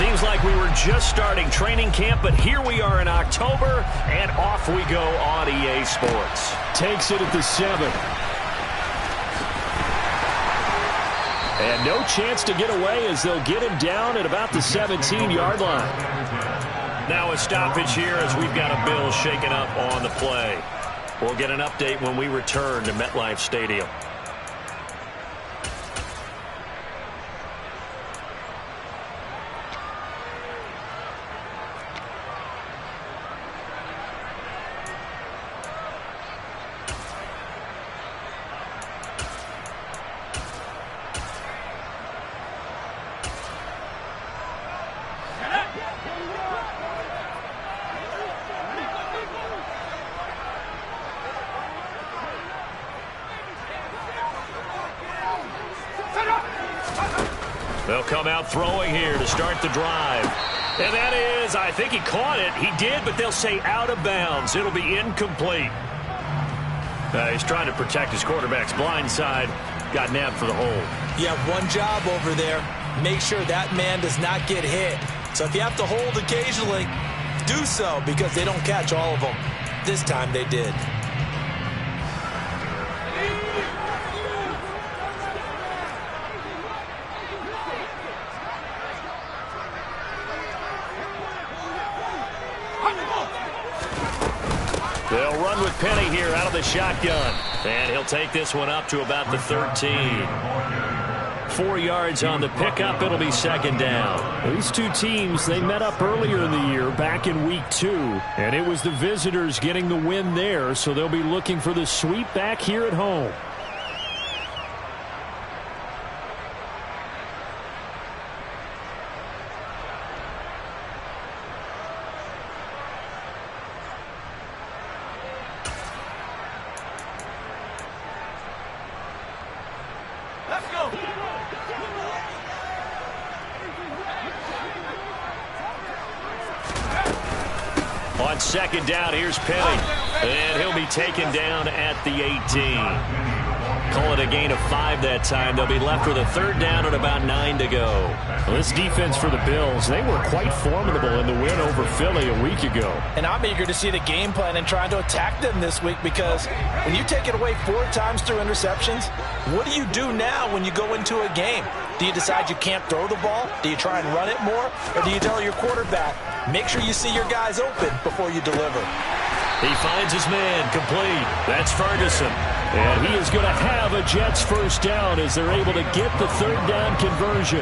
Seems like we were just starting training camp, but here we are in October, and off we go on EA Sports. Takes it at the 7. And no chance to get away as they'll get him down at about the 17-yard line. Now a stoppage here as we've got a Bill shaken up on the play. We'll get an update when we return to MetLife Stadium. They'll come out throwing here to start the drive. And that is, I think he caught it. He did, but they'll say out of bounds. It'll be incomplete. He's trying to protect his quarterback's blind side. Got nabbed for the hold. You have one job over there. Make sure that man does not get hit. So if you have to hold occasionally, do so because they don't catch all of them. This time they did. They'll run with Penny here out of the shotgun. And he'll take this one up to about the 13. 4 yards on the pickup. It'll be second down. These two teams, they met up earlier in the year back in week 2. And it was the visitors getting the win there. So they'll be looking for the sweep back here at home. On second down, here's Penny. And he'll be taken down at the 18. Call it a gain of 5 that time. They'll be left with a third down and about 9 to go. Well, this defense for the Bills, they were quite formidable in the win over Philly a week ago. And I'm eager to see the game plan and trying to attack them this week because when you take it away 4 times through interceptions, what do you do now when you go into a game? Do you decide you can't throw the ball? Do you try and run it more? Or do you tell your quarterback, make sure you see your guys open before you deliver? He finds his man complete. That's Ferguson. And he is going to have a Jets first down as they're able to get the third down conversion.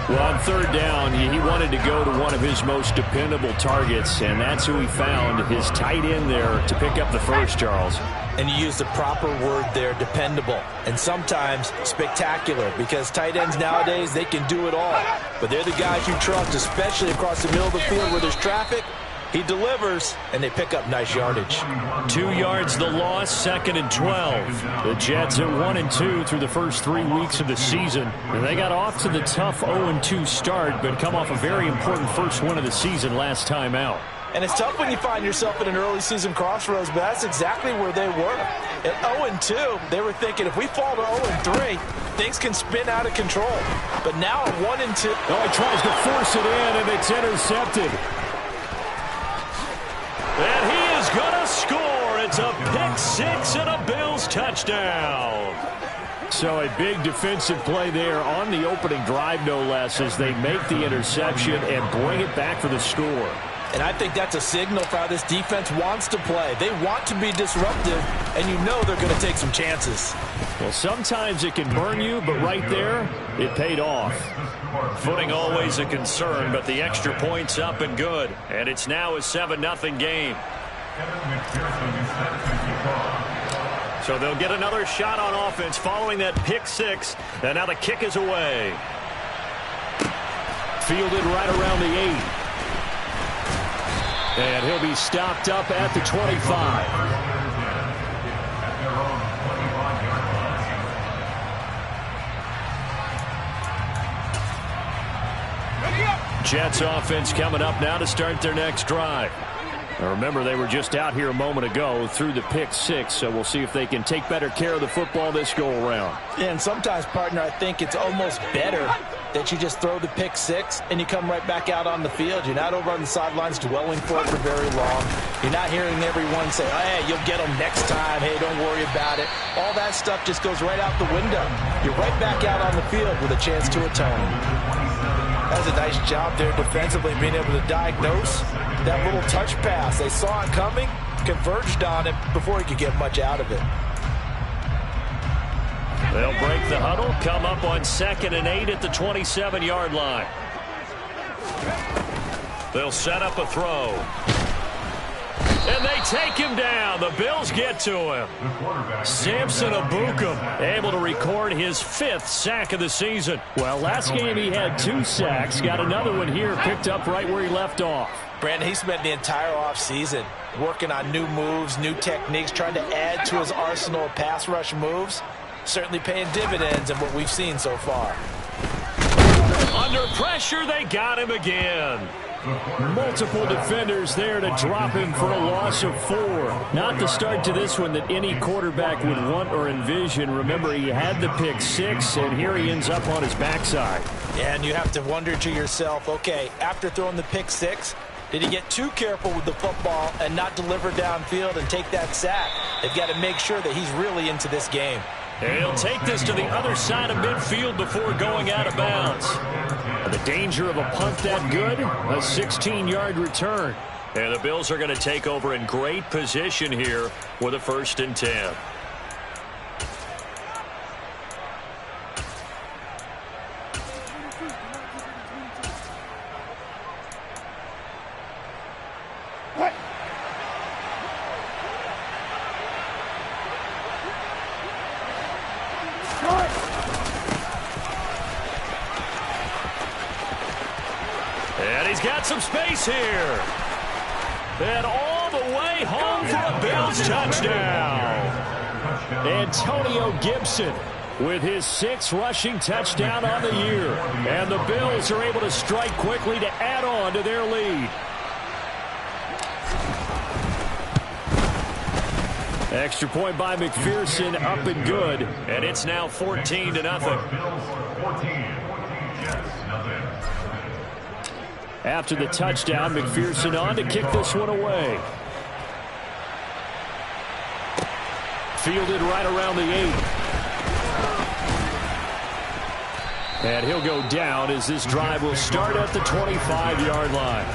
Well, on third down, he wanted to go to one of his most dependable targets, and that's who he found, his tight end there, to pick up the first, Charles. And you use the proper word there, dependable, and sometimes spectacular, because tight ends nowadays, they can do it all. But they're the guys you trust, especially across the middle of the field where there's traffic. He delivers, and they pick up nice yardage. 2 yards the loss, second and 12. The Jets are 1-2 through the first 3 weeks of the season. And they got off to the tough 0-2 start, but come off a very important first win of the season last time out. And it's tough when you find yourself at an early season crossroads, but that's exactly where they were. At 0-2, they were thinking if we fall to 0-3, things can spin out of control. But now at 1-2. Oh, he tries to force it in, and it's intercepted. And he is going to score. It's a pick six and a Bills touchdown. So a big defensive play there on the opening drive, no less, as they make the interception and bring it back for the score. And I think that's a signal for how this defense wants to play. They want to be disruptive, and you know they're going to take some chances. Well, sometimes it can burn you, but right there, it paid off. Footing always a concern, but the extra point's up and good. And it's now a 7-0 game. So they'll get another shot on offense following that pick six. And now the kick is away. Fielded right around the 8. And he'll be stopped up at the 25. Jets offense coming up now to start their next drive. Remember, they were just out here a moment ago through the pick six, so we'll see if they can take better care of the football this go-around. And sometimes, partner, I think it's almost better that you just throw the pick six and you come right back out on the field. You're not over on the sidelines dwelling for it for very long. You're not hearing everyone say, hey, you'll get them next time. Hey, don't worry about it. All that stuff just goes right out the window. You're right back out on the field with a chance to atone. That's a nice job there defensively, being able to diagnose that little touch pass. They saw it coming, converged on it before he could get much out of it. They'll break the huddle, come up on 2nd and 8 at the 27-yard line. They'll set up a throw. And they take him down. The Bills get to him. Samson Ebukam able to record his 5th sack of the season. Well, last game he had 2 sacks. Got another one here, picked up right where he left off. Brandon, he spent the entire offseason working on new moves, new techniques, trying to add to his arsenal of pass rush moves. Certainly paying dividends in what we've seen so far. Under pressure, they got him again. Multiple defenders there to drop him for a loss of 4. Not the start to this one that any quarterback would want or envision. Remember, he had the pick 6, and here he ends up on his backside. And you have to wonder to yourself, okay, after throwing the pick 6, did he get too careful with the football and not deliver downfield and take that sack? They've got to make sure that he's really into this game. And he'll take this to the other side of midfield before going out of bounds. The danger of a punt that good, a 16-yard return. And the Bills are going to take over in great position here with a 1st and 10. And he's got some space here. And all the way home for a Bills touchdown. Antonio Gibson with his 6th rushing touchdown on the year. And the Bills are able to strike quickly to add on to their lead. Extra point by McPherson, up and good. And it's now 14-0. After the touchdown, McPherson on to kick this one away. Fielded right around the 8. And he'll go down as this drive will start at the 25-yard line.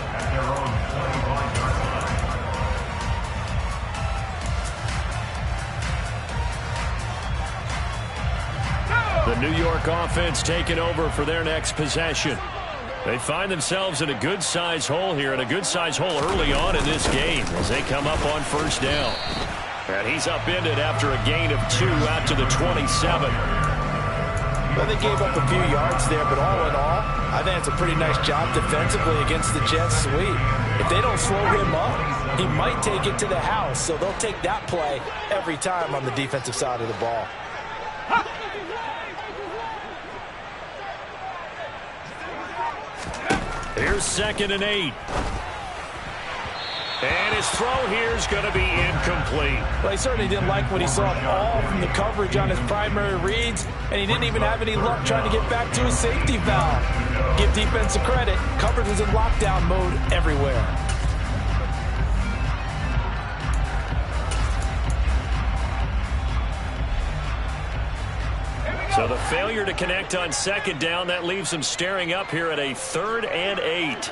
The New York offense taking over for their next possession. They find themselves in a good-sized hole here, and a good-sized hole early on in this game as they come up on 1st down. And he's upended after a gain of 2 out to the 27. Well, they gave up a few yards there, but all in all, I think it's a pretty nice job defensively against the Jets sweep. If they don't slow him up, he might take it to the house, so they'll take that play every time on the defensive side of the ball. Here's 2nd and 8. And his throw here is going to be incomplete. Well, he certainly didn't like what he saw all from the coverage on his primary reads, and he didn't even have any luck trying to get back to his safety valve. Give defense a credit. Coverage was in lockdown mode everywhere. So the failure to connect on 2nd down, that leaves them staring up here at a 3rd and 8.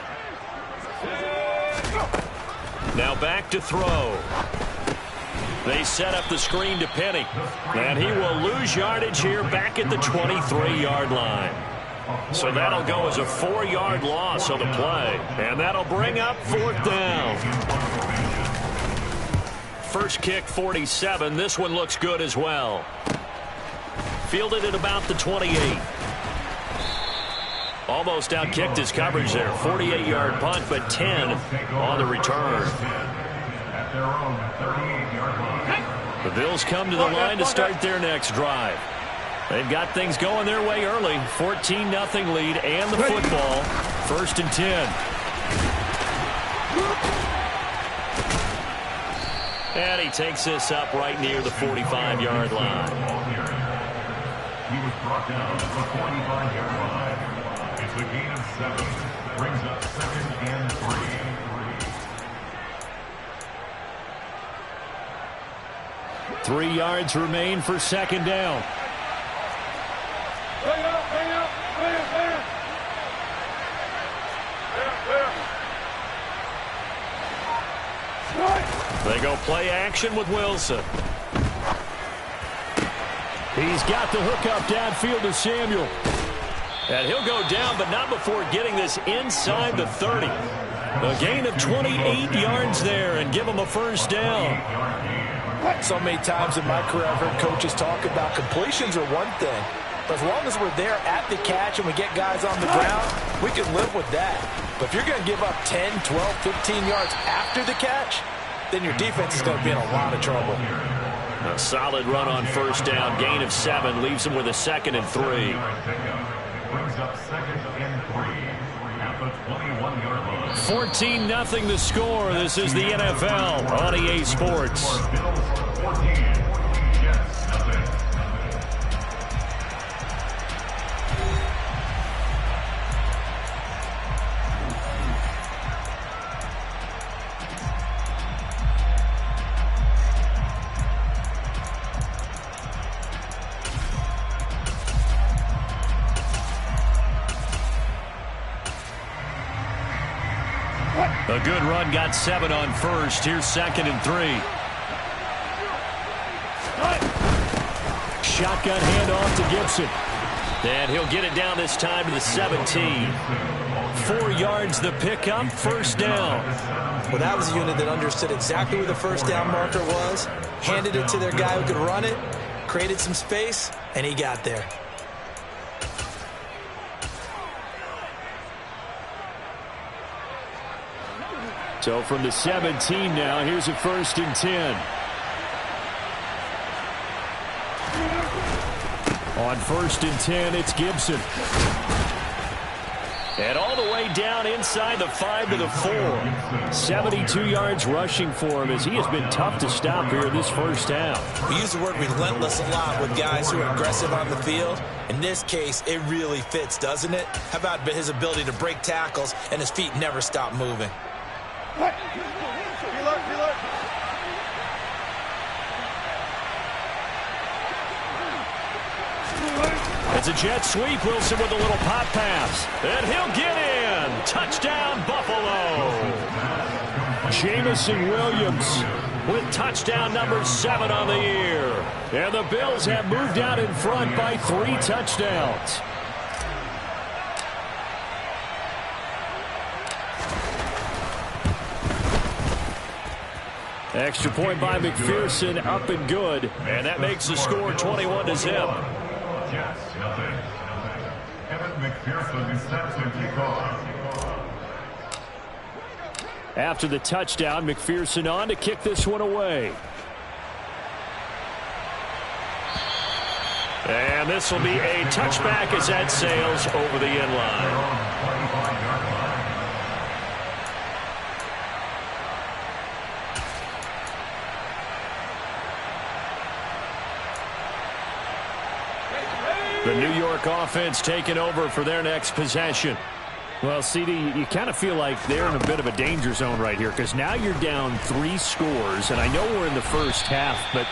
Now back to throw. They set up the screen to Penny. And he will lose yardage here back at the 23-yard line. So that'll go as a 4-yard loss on the play. And that'll bring up 4th down. First kick, 47. This one looks good as well. Fielded at about the 28. Almost outkicked his coverage there. 48-yard punt, but 10 on the return. The Bills come to the line to start their next drive. They've got things going their way early. 14-0 lead and the football. 1st and 10. And he takes this up right near the 45-yard line. He was brought down to the 45-yard line. It's a gain of 7. Brings up 2nd and 3. 3 yards remain for 2nd down. They go play action with Wilson. He's got the hookup downfield to Samuel. And he'll go down, but not before getting this inside the 30. A gain of 28 yards there and give him a 1st down. So many times in my career I've heard coaches talk about completions are one thing. But as long as we're there at the catch and we get guys on the ground, we can live with that. But if you're going to give up 10, 12, 15 yards after the catch, then your defense is going to be in a lot of trouble. A solid run on 1st down. Gain of 7 leaves him with a 2nd and 3. Brings up 2nd and 3 at the 21-yard line. 14-0 the score. This is the NFL on EA Sports. 14, Jets, nothing. A good run, got 7 on 1st. Here's 2nd and 3. Shotgun handoff to Gibson. And he'll get it down this time to the 17. 4 yards the pickup, 1st down. Well, that was a unit that understood exactly where the 1st down marker was, handed it to their guy who could run it, created some space, and he got there. So from the 17 now, here's a 1st and 10. On 1st and 10, it's Gibson. And all the way down inside the 5 to the 4. 72 yards rushing for him as he has been tough to stop here this 1st half. We use the word relentless a lot with guys who are aggressive on the field. In this case, it really fits, doesn't it? How about his ability to break tackles and his feet never stop moving? It's a jet sweep. Wilson with a little pop pass. And he'll get in. Touchdown, Buffalo. Jamison Williams with touchdown number 7 on the year. And the Bills have moved out in front by 3 touchdowns. Extra point by McPherson, up and good. And that makes the score 21-0. Jets, nothing. Evan McPherson steps in kickoff. After the touchdown, McPherson on to kick this one away. And this will be a touchback as that sails over the end line. The New York offense taking over for their next possession. Well, CD, you kind of feel like they're in a bit of a danger zone right here because now you're down 3 scores, and I know we're in the 1st half, but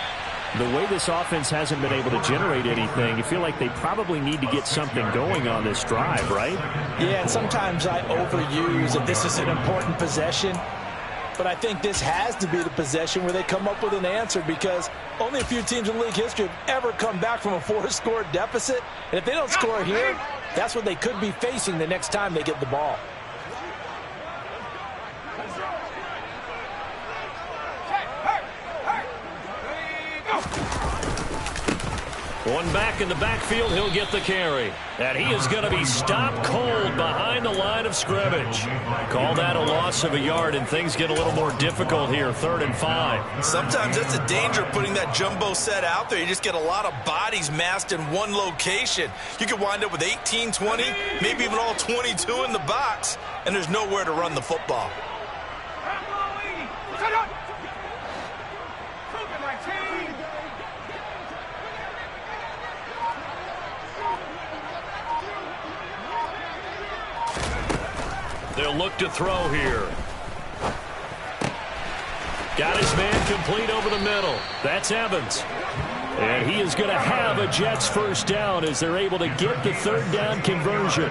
the way this offense hasn't been able to generate anything, you feel like they probably need to get something going on this drive, right? Yeah, and sometimes I overuse that this is an important possession. But I think this has to be the possession where they come up with an answer because only a few teams in league history have ever come back from a 4-score deficit. And if they don't score here, that's what they could be facing the next time they get the ball. One back in the backfield, he'll get the carry. And he is going to be stopped cold behind the line of scrimmage. Call that a loss of a yard, and things get a little more difficult here, 3rd and 5. Sometimes that's the danger of putting that jumbo set out there. You just get a lot of bodies massed in one location. You could wind up with 18, 20, maybe even all 22 in the box, and there's nowhere to run the football. They'll look to throw here. Got his man complete over the middle. That's Evans. And he is going to have a Jets first down as they're able to get the third down conversion.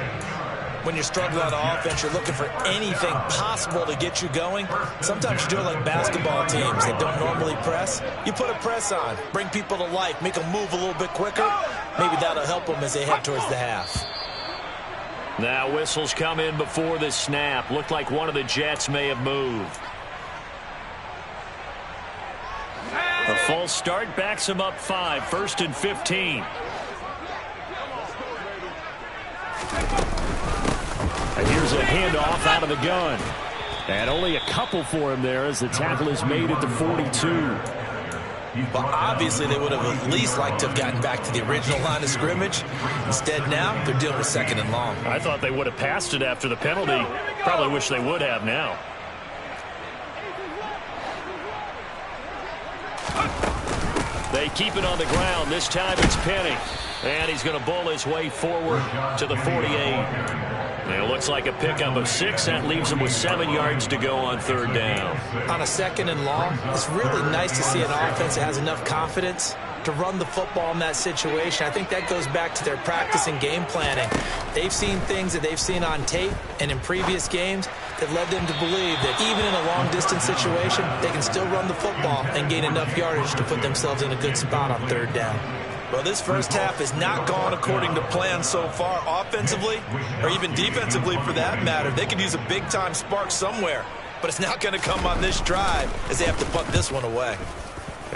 When you're struggling on offense, you're looking for anything possible to get you going. Sometimes you do it like basketball teams that don't normally press. You put a press on, bring people to life, make them move a little bit quicker. Maybe that'll help them as they head towards the half. Now whistles come in before the snap. Looked like one of the Jets may have moved. A false start backs him up 5, 1st and 15. And here's a handoff out of the gun. And only a couple for him there as the tackle is made at the 42. But obviously they would have at least liked to have gotten back to the original line of scrimmage. Instead now they're dealing with 2nd and long. I thought they would have passed it after the penalty. Probably wish they would have now. They keep it on the ground. This time it's Penny. And he's going to bowl his way forward to the 48. It looks like a pickup of 6. That leaves him with 7 yards to go on 3rd down. On a 2nd and long, it's really nice to see an offense that has enough confidence to run the football in that situation. I think that goes back to their practice and game planning. They've seen things that they've seen on tape and in previous games that led them to believe that even in a long-distance situation, they can still run the football and gain enough yardage to put themselves in a good spot on 3rd down. Well, this first half has not gone according to plan so far offensively or even defensively for that matter. They could use a big-time spark somewhere, but it's not going to come on this drive as they have to punt this one away.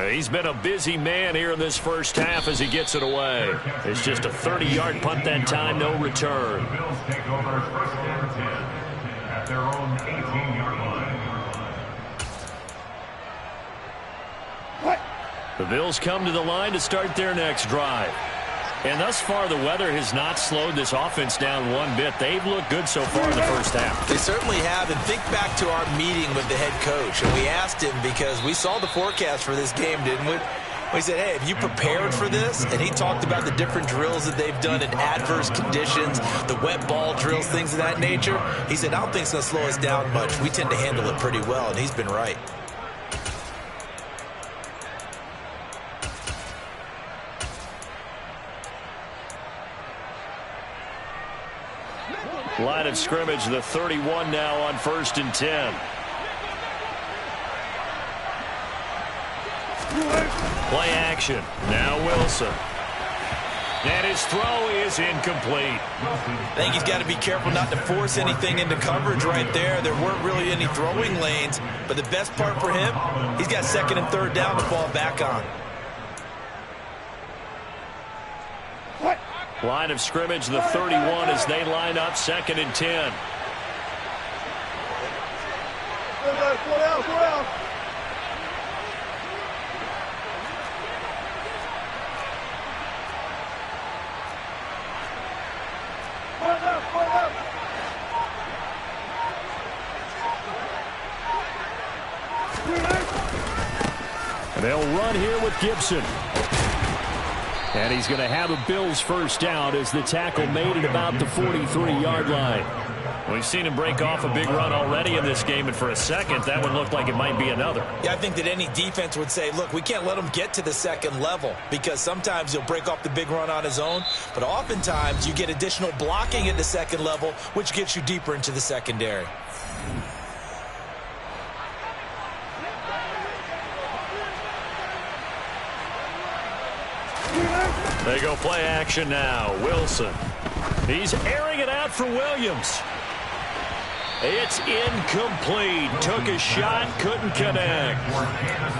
He's been a busy man here in this first half as he gets it away. It's just a 30-yard punt that time, no return. The Bills take over 1st and 10 at their own 18-yard line. The Bills come to the line to start their next drive. And thus far, the weather has not slowed this offense down one bit. They've looked good so far in the first half. They certainly have. And think back to our meeting with the head coach. And we asked him because we saw the forecast for this game, didn't we? We said, hey, have you prepared for this? And he talked about the different drills that they've done in adverse conditions, the wet ball drills, things of that nature. He said, I don't think it's going to slow us down much. We tend to handle it pretty well, and he's been right. Line of scrimmage, the 31 now on 1st and 10. Play action. Now Wilson. And his throw is incomplete. I think he's got to be careful not to force anything into coverage right there. There weren't really any throwing lanes, but the best part for him, he's got 2nd and 3rd down to fall back on. Line of scrimmage, the 31 as they line up 2nd and 10. They'll run here with Gibson. And he's going to have a Bills first down as the tackle made at about the 43-yard line. We've seen him break off a big run already in this game, and for a second, that one looked like it might be another. Yeah, I think that any defense would say, look, we can't let him get to the 2nd level because sometimes he'll break off the big run on his own, but oftentimes you get additional blocking at the 2nd level, which gets you deeper into the secondary. They go play action now. Wilson. He's airing it out for Williams. It's incomplete. Took a shot, couldn't connect.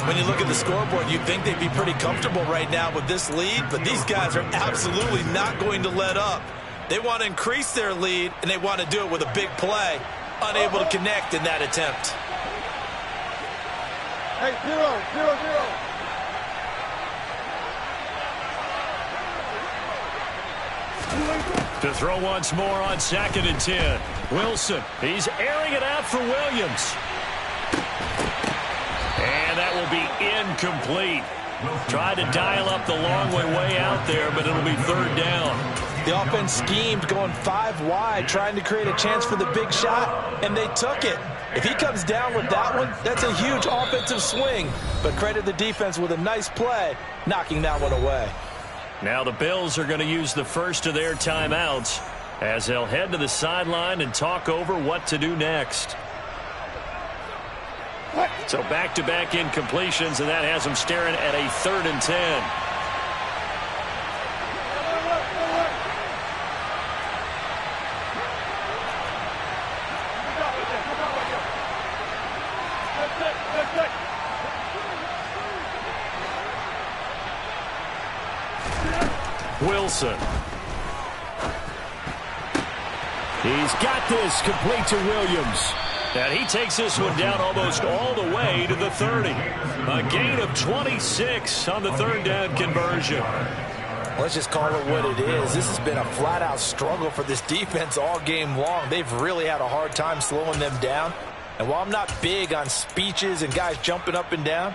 When you look at the scoreboard, you'd think they'd be pretty comfortable right now with this lead, but these guys are absolutely not going to let up. They want to increase their lead, and they want to do it with a big play. Unable to connect in that attempt. Hey, 0-0-0. To throw once more on 2nd and 10. Wilson, he's airing it out for Williams. And that will be incomplete. Tried to dial up the long way out there, but it'll be 3rd down. The offense schemed going 5 wide, trying to create a chance for the big shot, and they took it. If he comes down with that one, that's a huge offensive swing. But credit the defense with a nice play, knocking that one away. Now the Bills are going to use the first of their timeouts as they'll head to the sideline and talk over what to do next. So back-to-back incompletions, and that has them staring at a 3rd and 10. Wilson. He's got this complete to Williams. And he takes this one down almost all the way to the 30. A gain of 26 on the 3rd down conversion. Let's just call it what it is. This has been a flat-out struggle for this defense all game long. They've really had a hard time slowing them down. And while I'm not big on speeches and guys jumping up and down,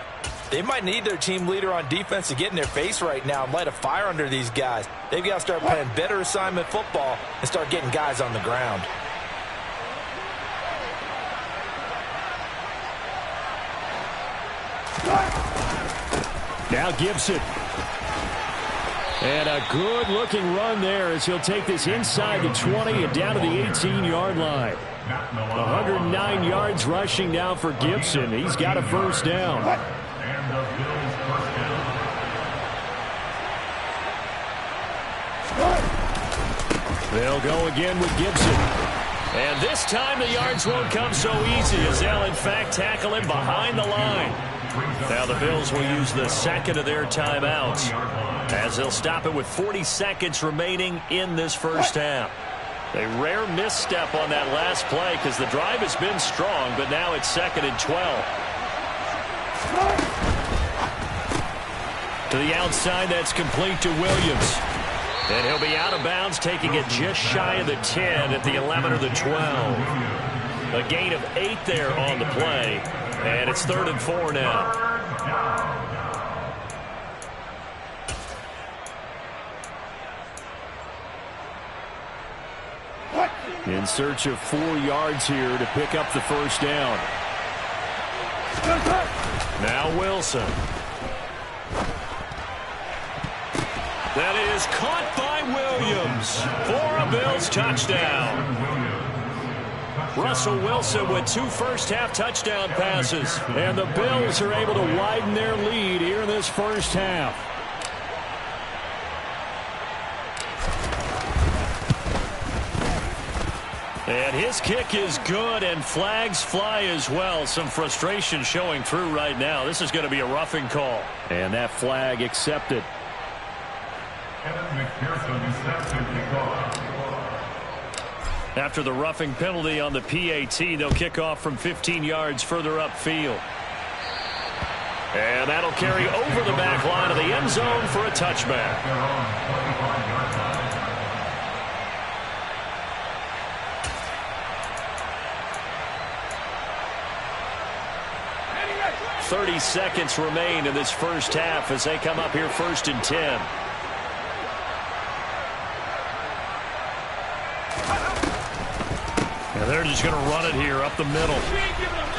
they might need their team leader on defense to get in their face right now and light a fire under these guys. They've got to start playing better assignment football and start getting guys on the ground. Now Gibson. And a good-looking run there as he'll take this inside the 20 and down to the 18-yard line. 109 yards rushing now for Gibson. He's got a 1st down. And the Bills' 1st down. They'll go again with Gibson. And this time the yards won't come so easy as they'll, in fact, tackle him behind the line. Now the Bills will use the 2nd of their timeouts as they'll stop it with 40 seconds remaining in this 1st half. A rare misstep on that last play because the drive has been strong, but now it's 2nd and 12. To the outside, that's complete to Williams. And he'll be out of bounds, taking it just shy of the 10 at the 11 or the 12. A gain of 8 there on the play. And it's 3rd and 4 now. In search of 4 yards here to pick up the 1st down. Now Wilson. That is caught by Williams for a Bills touchdown. Russell Wilson with 2 first-half touchdown passes. And the Bills are able to widen their lead here in this 1st half. And his kick is good, and flags fly as well. Some frustration showing through right now. This is going to be a roughing call. And that flag accepted. After the roughing penalty on the PAT, they'll kick off from 15 yards further upfield. And that'll carry over the back line of the end zone for a touchback. 30 seconds remain in this 1st half as they come up here 1st and 10. And they're just going to run it here up the middle.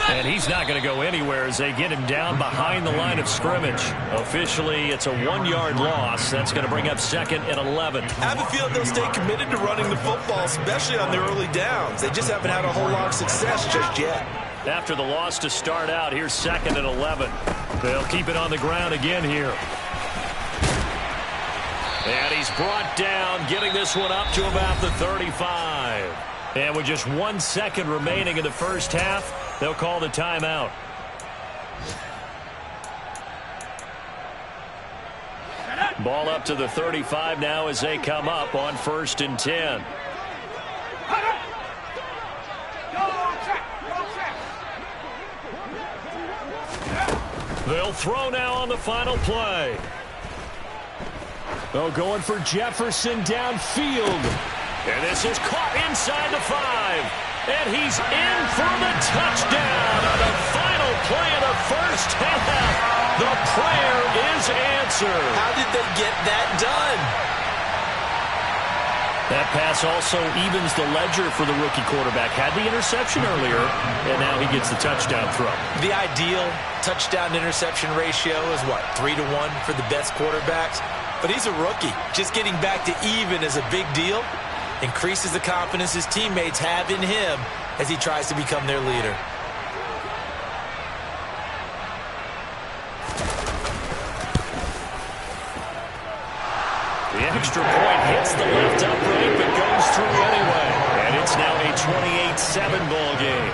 And he's not going to go anywhere as they get him down behind the line of scrimmage. Officially, it's a 1-yard loss. That's going to bring up 2nd and 11. I have a feeling they'll stay committed to running the football, especially on their early downs. They just haven't had a whole lot of success just yet. After the loss to start out, here's 2nd and 11. They'll keep it on the ground again here. And he's brought down, getting this one up to about the 35. And with just 1 second remaining in the 1st half, they'll call the timeout. Ball up to the 35 now as they come up on 1st and 10. They'll throw now on the final play. Oh, going for Jefferson downfield. And this is caught inside the 5. And he's in for the touchdown on the final play of the 1st half. The prayer is answered. How did they get that done? That pass also evens the ledger for the rookie quarterback. Had the interception earlier, and now he gets the touchdown throw. The ideal touchdown-interception ratio is, what, 3-1 for the best quarterbacks? But he's a rookie. Just getting back to even is a big deal. Increases the confidence his teammates have in him as he tries to become their leader. The extra point hits the left upright, but goes through anyway. And it's now a 28-7 ball game.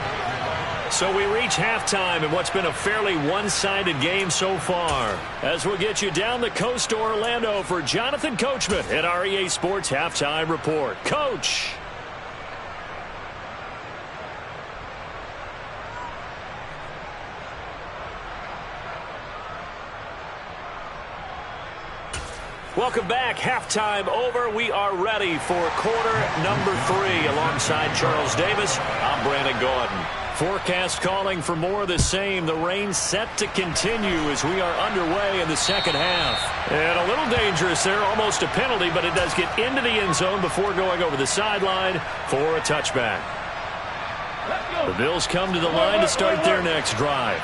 So we reach halftime in what's been a fairly one-sided game so far. As we'll get you down the coast to Orlando for Jonathan Coachman at our EA Sports Halftime Report. Coach. Welcome back. Halftime over. We are ready for quarter number 3. Alongside Charles Davis, I'm Brandon Gaudin. Forecast calling for more of the same. The rain set to continue as we are underway in the second half. And a little dangerous there. Almost a penalty, but it does get into the end zone before going over the sideline for a touchback. The Bills come to the line to start their next drive.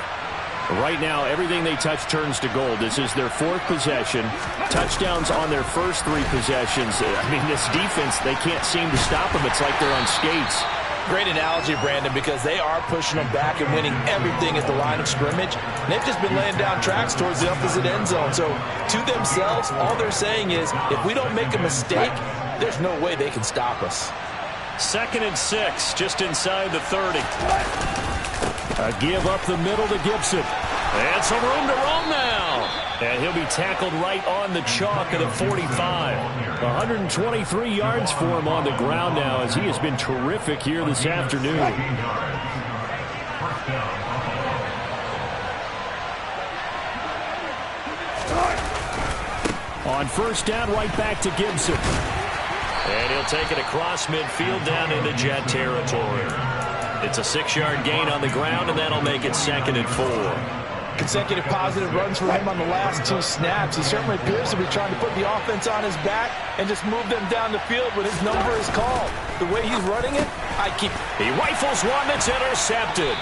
Right now, everything they touch turns to gold. This is their 4th possession. Touchdowns on their first 3 possessions. I mean, this defense, they can't seem to stop them. It's like they're on skates. Great analogy, Brandon, because they are pushing them back and winning everything at the line of scrimmage. And they've just been laying down tracks towards the opposite end zone. So, to themselves, all they're saying is, if we don't make a mistake, there's no way they can stop us. 2nd and 6, just inside the 30. A give up the middle to Gibson. And some room to roam now. And he'll be tackled right on the chalk of the 45. 123 yards for him on the ground now as he has been terrific here this afternoon. On first down, right back to Gibson. And he'll take it across midfield down into Jet territory. It's a 6-yard gain on the ground, and that'll make it 2nd and 4. Consecutive positive runs for him on the last 2 snaps. He certainly appears to be trying to put the offense on his back and just move them down the field when his number is called. The way he's running it, He rifles one that's intercepted.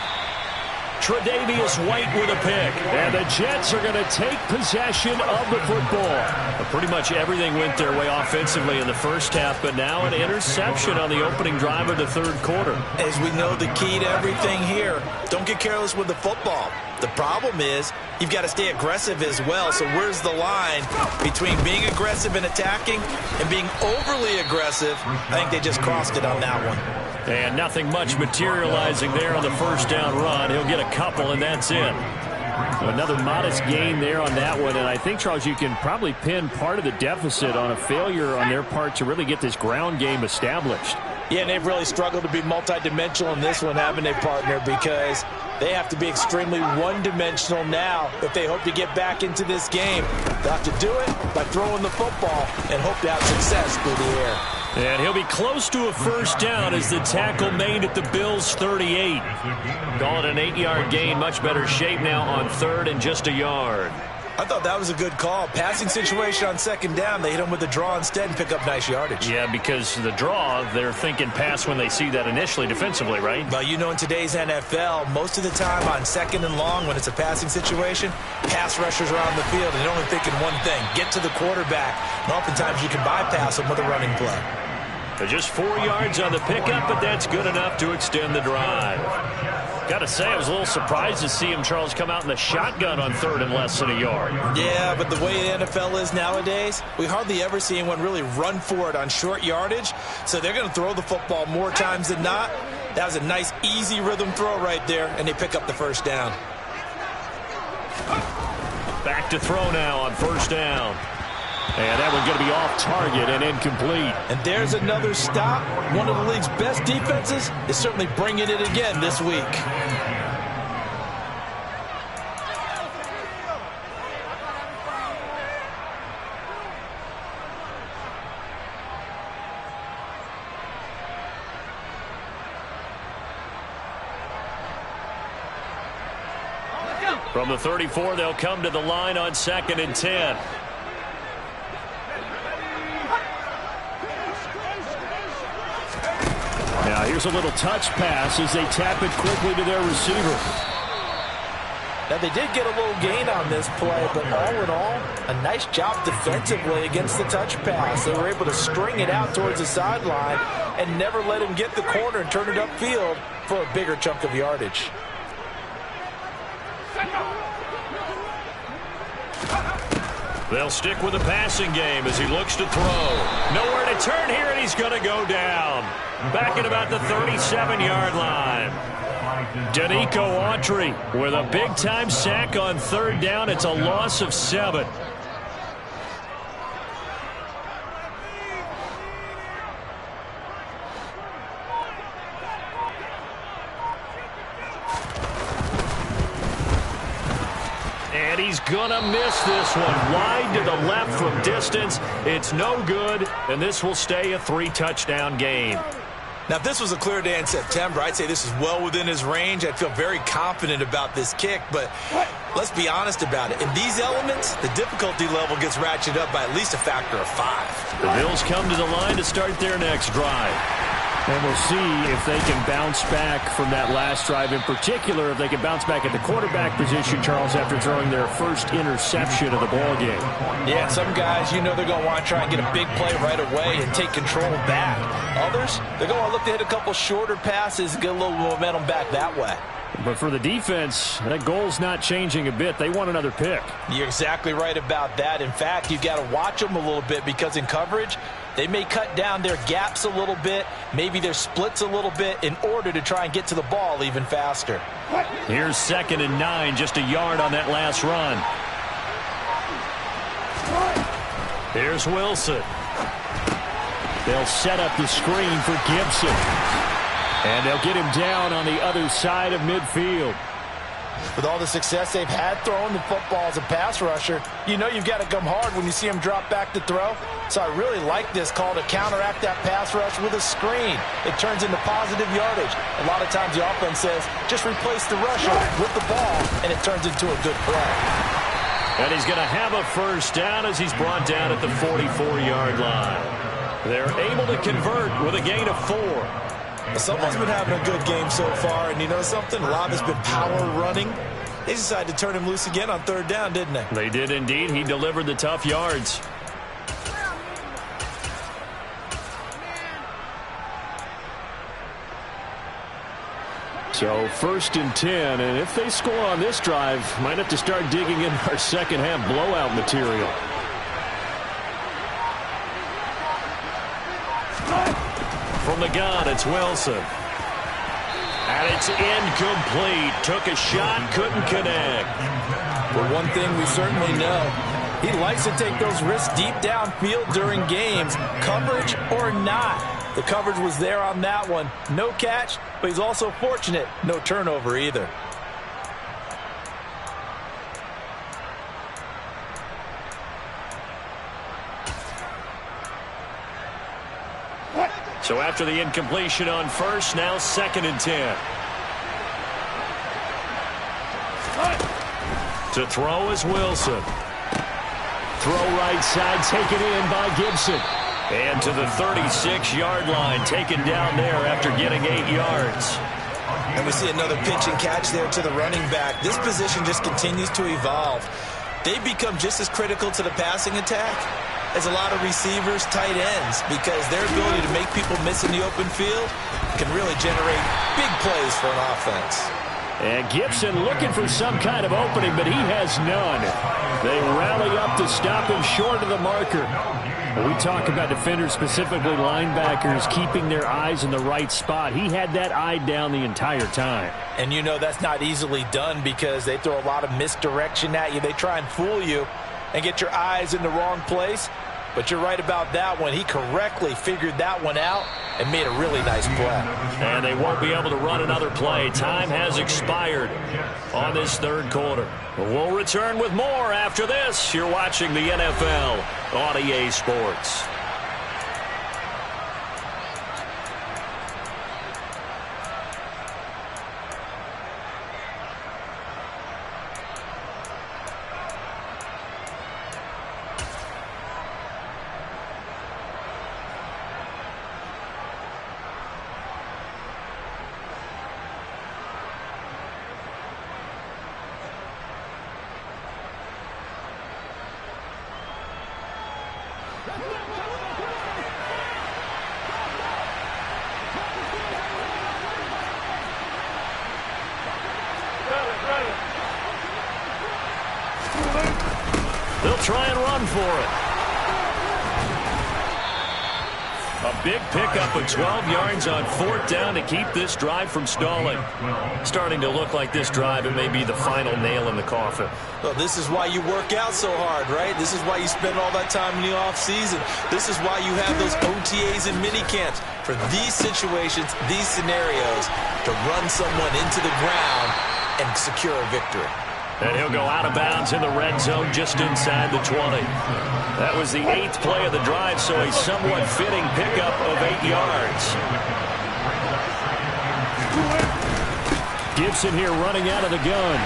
Tre'Davious White with a pick. And the Jets are going to take possession of the football. Pretty much everything went their way offensively in the first half, but now an interception on the opening drive of the 3rd quarter. As we know, the key to everything here, don't get careless with the football. The problem is you've got to stay aggressive as well. So where's the line between being aggressive and attacking and being overly aggressive? I think they just crossed it on that one. And nothing much materializing there on the first down run. He'll get a couple, and that's it. Another modest gain there on that one. And I think, Charles, you can probably pin part of the deficit on a failure on their part to really get this ground game established. Yeah, and they've really struggled to be multidimensional in this one, haven't they, partner? Because they have to be extremely one-dimensional now if they hope to get back into this game. They'll have to do it by throwing the football and hope to have success through the air. And he'll be close to a first down as the tackle made at the Bills' 38. Call it an 8-yard gain. Much better shape now on 3rd and just a yard. I thought that was a good call. Passing situation on 2nd down. They hit him with the draw instead and pick up nice yardage. Yeah, because the draw, they're thinking pass when they see that initially defensively, right? Well, you know, in today's NFL, most of the time on 2nd and long when it's a passing situation, pass rushers are on the field and they're only thinking one thing, get to the quarterback. And oftentimes you can bypass them with a running play. Just 4 yards on the pickup, but that's good enough to extend the drive. Got to say, I was a little surprised to see him, Charles, come out in the shotgun on 3rd and less than a yard. Yeah, but the way the NFL is nowadays, we hardly ever see anyone really run for it on short yardage. So they're going to throw the football more times than not. That was a nice, easy rhythm throw right there, and they pick up the first down. Back to throw now on first down. And that one's going to be off target and incomplete. And there's another stop. One of the league's best defenses is certainly bringing it again this week. From the 34, they'll come to the line on 2nd and 10. Here's a little touch pass as they tap it quickly to their receiver. Now, they did get a little gain on this play, but all in all, a nice job defensively against the touch pass. They were able to string it out towards the sideline and never let him get the corner and turn it upfield for a bigger chunk of yardage. They'll stick with the passing game as he looks to throw. Nowhere to turn here, and he's going to go down. Back at about the 37-yard line. Danico Autry with a big-time sack on third down. It's a loss of 7. And he's gonna miss this one. Wide to the left from distance. It's no good, and this will stay a 3-touchdown game. Now, if this was a clear day in September, I'd say this is well within his range. I'd feel very confident about this kick, but let's be honest about it. In these elements, the difficulty level gets ratcheted up by at least a factor of 5. The Bills come to the line to start their next drive. And we'll see if they can bounce back from that last drive. In particular, if they can bounce back at the quarterback position, Charles, after throwing their first interception of the ballgame. Yeah, some guys, you know they're going to want to try and get a big play right away and take control back. Others, they're going to look to hit a couple shorter passes and get a little momentum back that way. But for the defense, that goal's not changing a bit. They want another pick. You're exactly right about that. In fact, you've got to watch them a little bit because in coverage, they may cut down their gaps a little bit, maybe their splits a little bit in order to try and get to the ball even faster. Here's 2nd and 9, just a yard on that last run. Here's Wilson. They'll set up the screen for Gibson. And they'll get him down on the other side of midfield. With all the success they've had throwing the football as a pass rusher, you know you've got to come hard when you see him drop back to throw. So I really like this call to counteract that pass rush with a screen. It turns into positive yardage. A lot of times the offense says, just replace the rusher with the ball, and it turns into a good play. And he's going to have a first down as he's brought down at the 44-yard line. They're able to convert with a gain of 4. Someone's been having a good game so far, and you know something? A lot has been power running. They decided to turn him loose again on 3rd down, didn't they? They did indeed. He delivered the tough yards. So 1st and 10, and if they score on this drive, might have to start digging in our second half blowout material. From the gun, it's Wilson. And it's incomplete. Took a shot, couldn't connect. But one thing we certainly know, he likes to take those risks deep downfield during games, coverage or not. The coverage was there on that one. No catch, but he's also fortunate. No turnover either. So after the incompletion on 1st, now 2nd and 10. To throw is Wilson. Throw right side, taken in by Gibson. And to the 36-yard line, taken down there after getting 8 yards. And we see another pitch and catch there to the running back. This position just continues to evolve. They become just as critical to the passing attack as a lot of receivers, tight ends, because their ability to make people miss in the open field can really generate big plays for an offense. And Gibson looking for some kind of opening, but he has none. They rally up to stop him short of the marker. We talk about defenders, specifically linebackers, keeping their eyes in the right spot. He had that eye down the entire time. And you know that's not easily done because they throw a lot of misdirection at you. They try and fool you and get your eyes in the wrong place. But you're right about that one. He correctly figured that one out and made a really nice play. And they won't be able to run another play. Time has expired on this 3rd quarter. We'll return with more after this. You're watching the NFL on EA Sports. try and run for it. A big pickup of 12 yards on 4th down to keep this drive from stalling. Starting to look like this drive, it may be the final nail in the coffin. Well, this is why you work out so hard, right? This is why you spend all that time in the offseason. This is why you have those OTAs and mini camps. For these situations, these scenarios, to run someone into the ground and secure a victory. And he'll go out of bounds in the red zone just inside the 20. That was the 8th play of the drive, so a somewhat fitting pickup of 8 yards. Gibson here running out of the gun.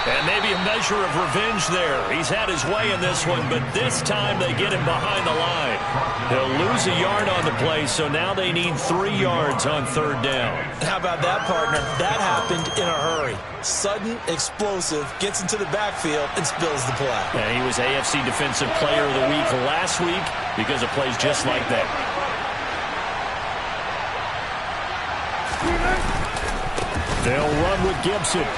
And maybe a measure of revenge there. He's had his way in this one, but this time they get him behind the line. He'll lose a yard on the play, so now they need 3 yards on 3rd down. How about that, partner? That happened in a hurry. Sudden, explosive, gets into the backfield, and spills the play. And he was AFC Defensive Player of the Week last week because of plays just like that. They'll run with Gibson.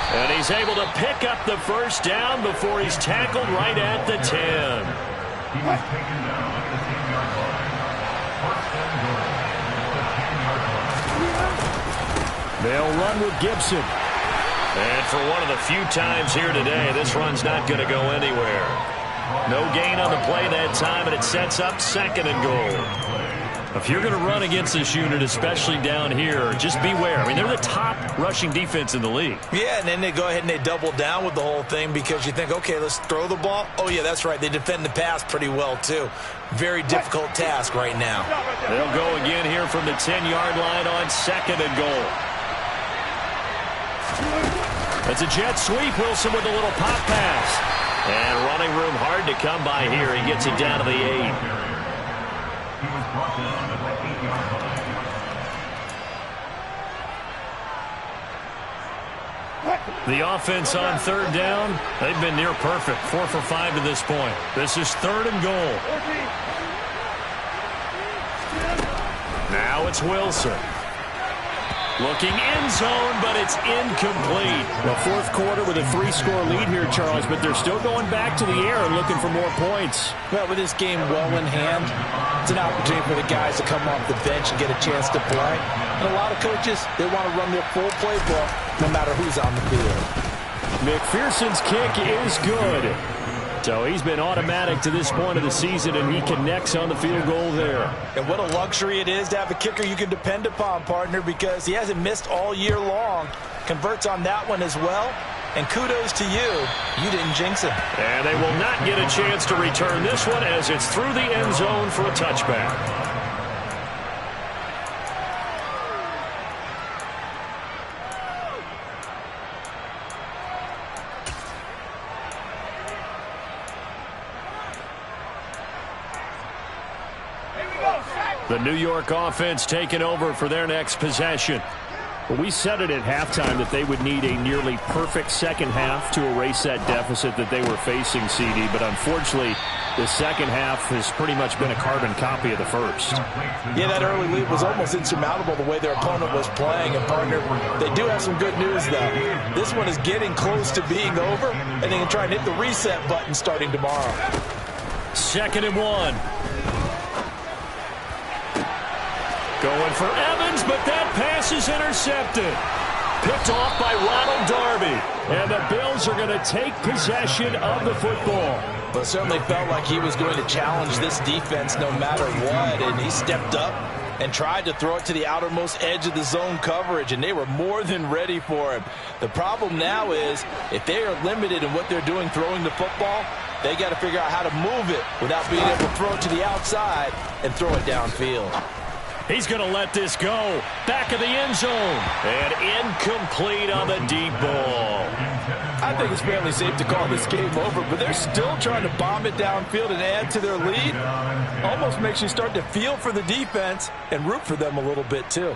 And he's able to pick up the 1st down before he's tackled right at the 10. He was taken down at the 10-yard line. 1st and goal at the 10-yard line. They'll run with Gibson. And for one of the few times here today, this run's not going to go anywhere. No gain on the play that time, and it sets up 2nd and goal. If you're going to run against this unit, especially down here, just beware. I mean, they're the top rushing defense in the league. Yeah, and then they go ahead and they double down with the whole thing because you think, okay, let's throw the ball. Oh, yeah, that's right. They defend the pass pretty well, too. Very difficult task right now. They'll go again here from the 10-yard line on 2nd and goal. It's a jet sweep. Wilson with a little pop pass. And running room hard to come by here. He gets it down to the 8. He was brought down at the 8-yard line. The offense on 3rd down, they've been near perfect. 4 for 5 to this point. This is 3rd and goal. Now it's Wilson. Looking end zone, but it's incomplete. The 4th quarter with a 3-score lead here, Charles, but they're still going back to the air and looking for more points. Well, with this game well in hand, it's an opportunity for the guys to come off the bench and get a chance to play. And a lot of coaches, they want to run their full playbook no matter who's on the field. McPherson's kick is good. So he's been automatic to this point of the season, and he connects on the field goal there. And what a luxury it is to have a kicker you can depend upon, partner, because he hasn't missed all year long. Converts on that one as well. And kudos to you. You didn't jinx him. And they will not get a chance to return this one as it's through the end zone for a touchback. The New York offense taking over for their next possession. Well, we said it at halftime that they would need a nearly perfect second half to erase that deficit that they were facing, CD. But unfortunately, the second half has pretty much been a carbon copy of the first. Yeah, that early lead was almost insurmountable the way their opponent was playing. And, partner, they do have some good news, though. This one is getting close to being over, and they can try and hit the reset button starting tomorrow. 2nd and 1. Going for Evans, but that pass is intercepted. Picked off by Ronald Darby. And the Bills are going to take possession of the football. But it certainly felt like he was going to challenge this defense no matter what. And he stepped up and tried to throw it to the outermost edge of the zone coverage. And they were more than ready for him. The problem now is if they are limited in what they're doing throwing the football, they got to figure out how to move it without being able to throw it to the outside and throw it downfield. He's going to let this go. Back of the end zone. And incomplete on the deep ball. I think it's fairly safe to call this game over, but they're still trying to bomb it downfield and add to their lead. Almost makes you start to feel for the defense and root for them a little bit, too.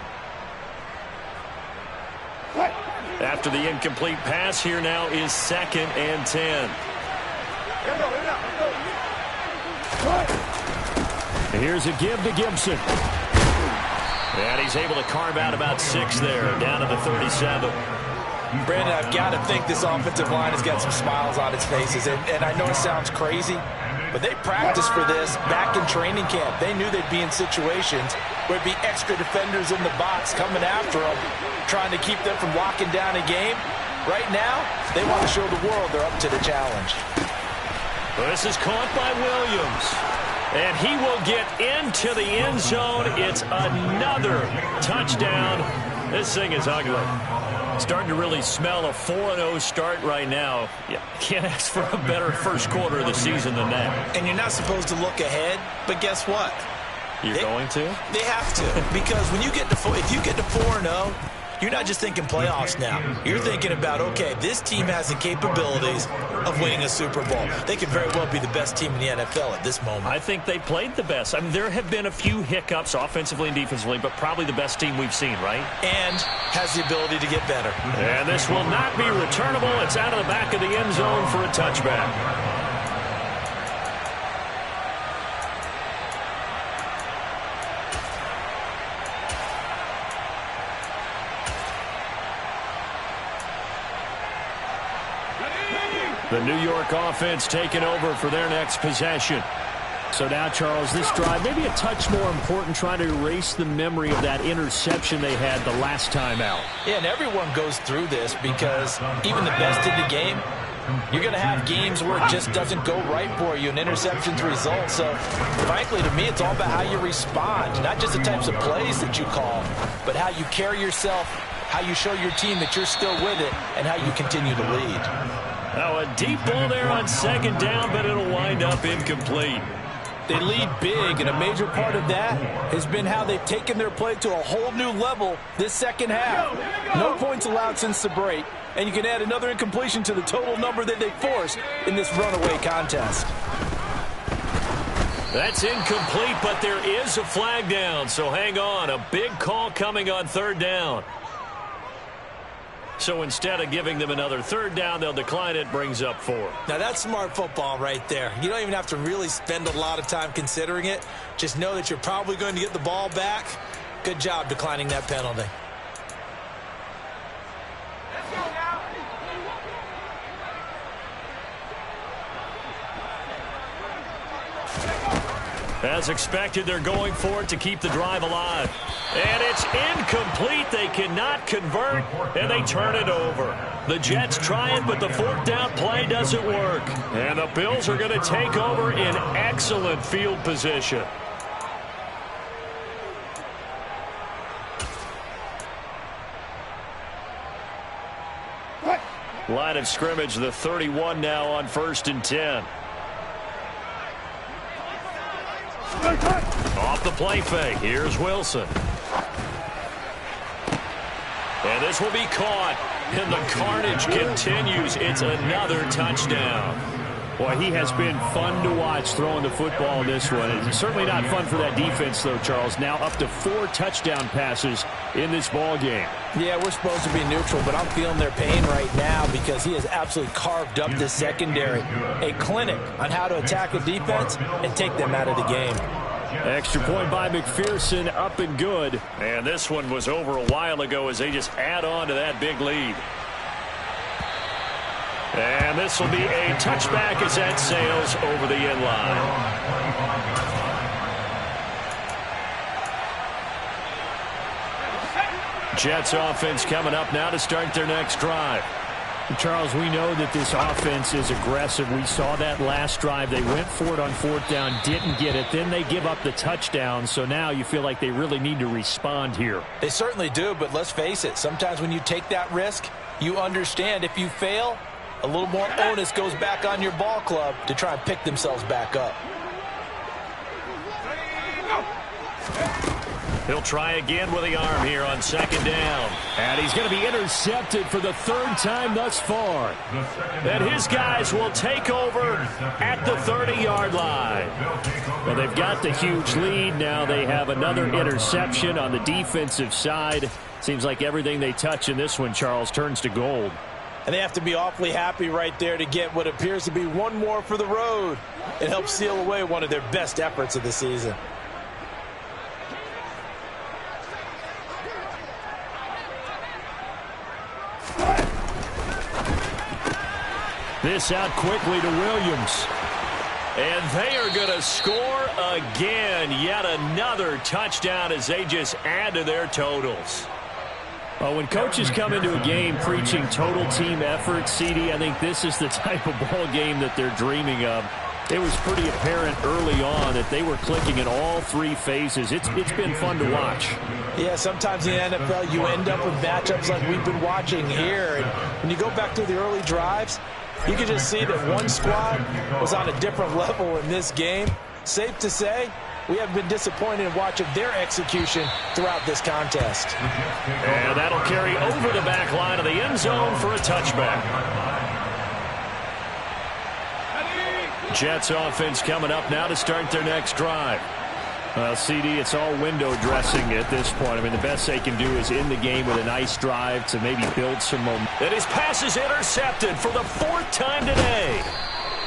After the incomplete pass, here now is 2nd and 10. And here's a give to Gibson. And he's able to carve out about 6 there, down to the 37. Brandon, I've got to think this offensive line has got some smiles on its faces. And I know it sounds crazy, but they practiced for this back in training camp. They knew they'd be in situations where it'd be extra defenders in the box coming after them, trying to keep them from locking down a game. Right now, they want to show the world they're up to the challenge. This is caught by Williams. And he will get into the end zone. It's another touchdown. This thing is ugly. Starting to really smell a 4-0 start right now. Yeah, can't ask for a better first quarter of the season than that. And you're not supposed to look ahead, but guess what? You're going to? They have to, because when you get to if you get to 4-0, you're not just thinking playoffs now. You're thinking about, okay, this team has the capabilities of winning a Super Bowl. They could very well be the best team in the NFL at this moment. I think they played the best. I mean, there have been a few hiccups offensively and defensively, but probably the best team we've seen, right? And has the ability to get better. And this will not be returnable. It's out of the back of the end zone for a touchback. The New York offense taking over for their next possession. So now, Charles, this drive maybe a touch more important, trying to erase the memory of that interception they had the last time out. Yeah, and everyone goes through this because even the best in the game, you're going to have games where it just doesn't go right for you, and interceptions result. So, frankly, to me, it's all about how you respond, not just the types of plays that you call, but how you carry yourself, how you show your team that you're still with it, and how you continue to lead. Now a deep ball there on second down, but it'll wind up incomplete. They lead big, and a major part of that has been how they've taken their play to a whole new level this second half. No points allowed since the break, and you can add another incompletion to the total number that they forced in this runaway contest. That's incomplete, but there is a flag down, so hang on. A big call coming on third down. So instead of giving them another third down, they'll decline it, brings up 4. Now that's smart football right there. You don't even have to really spend a lot of time considering it. Just know that you're probably going to get the ball back. Good job declining that penalty. As expected, they're going for it to keep the drive alive. And it's incomplete. They cannot convert, and they turn it over. The Jets try it, but the fourth down play doesn't work. And the Bills are going to take over in excellent field position. Line of scrimmage, the 31 now on 1st and 10. Off the play fake. Here's Wilson. And this will be caught. And the carnage continues. It's another touchdown. Boy, he has been fun to watch throwing the football in this one. It's certainly not fun for that defense, though, Charles. Now up to 4 touchdown passes in this ball game. Yeah, we're supposed to be neutral, but I'm feeling their pain right now because he has absolutely carved up this secondary. A clinic on how to attack a defense and take them out of the game. Extra point by McPherson, up and good. And this one was over a while ago as they just add on to that big lead. And this will be a touchback as that sails over the end line. Jets offense coming up now to start their next drive. Charles, we know that this offense is aggressive. We saw that last drive. They went for it on 4th down, didn't get it. Then they give up the touchdown. So now you feel like they really need to respond here. They certainly do, but let's face it. Sometimes when you take that risk, you understand if you fail, a little more onus goes back on your ball club to try and pick themselves back up. He'll try again with the arm here on 2nd down. And he's going to be intercepted for the 3rd time thus far. And his guys will take over at the 30-yard line. Well, they've got the huge lead. Now they have another interception on the defensive side. Seems like everything they touch in this one, Charles, turns to gold. And they have to be awfully happy right there to get what appears to be one more for the road. It helps seal away one of their best efforts of the season. This out quickly to Williams. And they are going to score again. Yet another touchdown as they just add to their totals. Well, when coaches come into a game preaching total team effort, CD, I think this is the type of ball game that they're dreaming of. It was pretty apparent early on that they were clicking in all three phases. It's been fun to watch. Yeah, sometimes in the NFL you end up with matchups like we've been watching here. And when you go back to the early drives, you can just see that one squad was on a different level in this game. Safe to say, we have been disappointed in watching their execution throughout this contest. And that'll carry over the back line of the end zone for a touchback. Jets offense coming up now to start their next drive. CD, it's all window dressing at this point. I mean, the best they can do is in the game with a nice drive to maybe build some momentum. And his pass is intercepted for the 4th time today.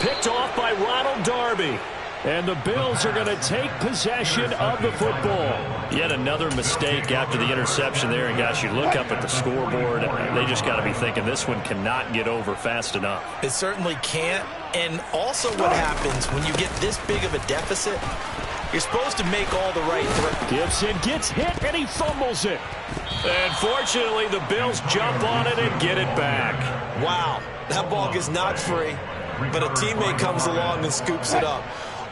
Picked off by Ronald Darby. And the Bills are going to take possession of the football. Yet another mistake after the interception there. And, gosh, you look up at the scoreboard, they just got to be thinking this one cannot get over fast enough. It certainly can't. And also what happens when you get this big of a deficit, you're supposed to make all the right throws. Gibson gets hit, and he fumbles it. And fortunately, the Bills jump on it and get it back. Wow, that ball is not free, but a teammate comes along and scoops it up.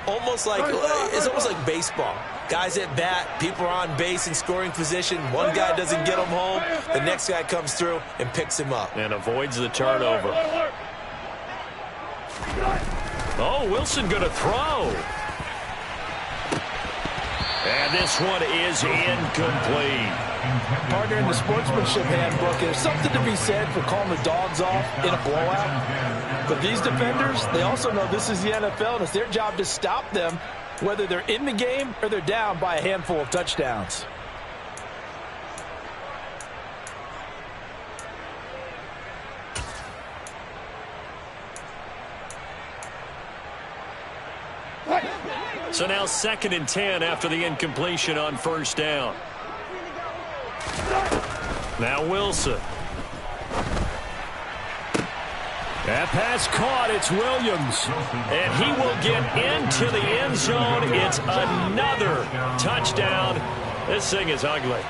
It's almost like baseball. Guys at bat, people are on base in scoring position. One guy doesn't get him home. The next guy comes through and picks him up. And avoids the turnover. Oh, Wilson going to throw. And this one is incomplete. Partner, in the sportsmanship handbook, there's something to be said for calling the dogs off in a blowout. But these defenders, they also know this is the NFL, and it's their job to stop them, whether they're in the game or they're down by a handful of touchdowns. So now 2nd and 10 after the incompletion on 1st down. Now Wilson. That pass caught. It's Williams. And he will get into the end zone. It's another touchdown. This thing is ugly.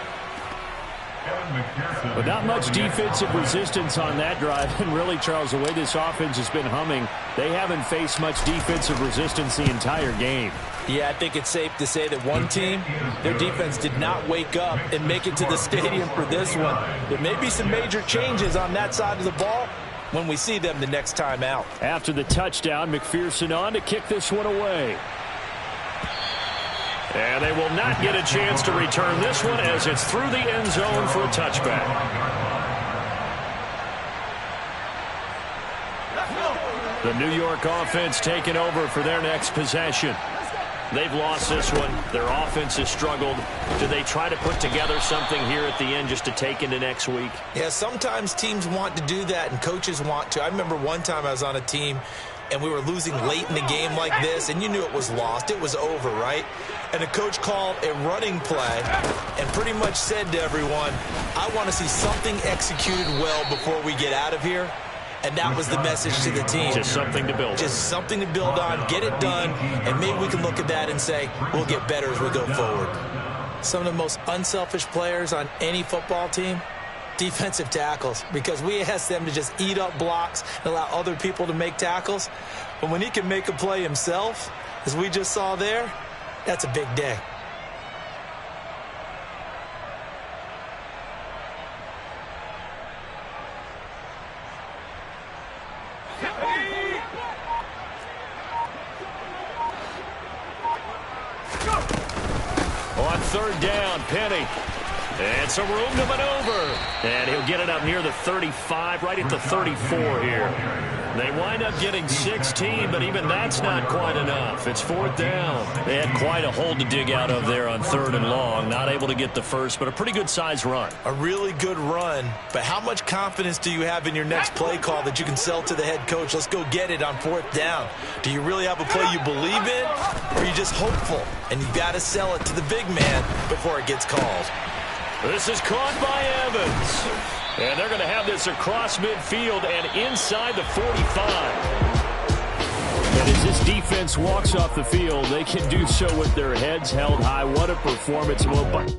But not much defensive resistance on that drive. And really, Charles, the way this offense has been humming, they haven't faced much defensive resistance the entire game. Yeah, I think it's safe to say that one team, their defense did not wake up and make it to the stadium for this one. There may be some major changes on that side of the ball when we see them the next time out. After the touchdown, McPherson on to kick this one away. And they will not get a chance to return this one as it's through the end zone for a touchback. The New York offense taking over for their next possession. They've lost this one. Their offense has struggled. Do they try to put together something here at the end just to take into next week? Yeah, sometimes teams want to do that and coaches want to. I remember one time I was on a team and we were losing late in the game like this, and you knew it was lost. It was over, right? And the coach called a running play and pretty much said to everyone, I want to see something executed well before we get out of here. And that was the message to the team. Just something to build on. Just something to build on, get it done, and maybe we can look at that and say, we'll get better as we go forward. Some of the most unselfish players on any football team, defensive tackles, because we ask them to just eat up blocks and allow other people to make tackles. But when he can make a play himself, as we just saw there, that's a big day. On 3rd down, Penny. And some room to maneuver. And he'll get it up near the 35, right at the 34 here. They wind up getting 16, but even that's not quite enough. It's 4th down. They had quite a hole to dig out of there on 3rd and long. Not able to get the first, but a pretty good-sized run. A really good run, but how much confidence do you have in your next play call that you can sell to the head coach? Let's go get it on 4th down. Do you really have a play you believe in, or are you just hopeful? And you got to sell it to the big man before it gets called. This is caught by Evans. And they're going to have this across midfield and inside the 45. And as this defense walks off the field, they can do so with their heads held high. What a performance. Well, but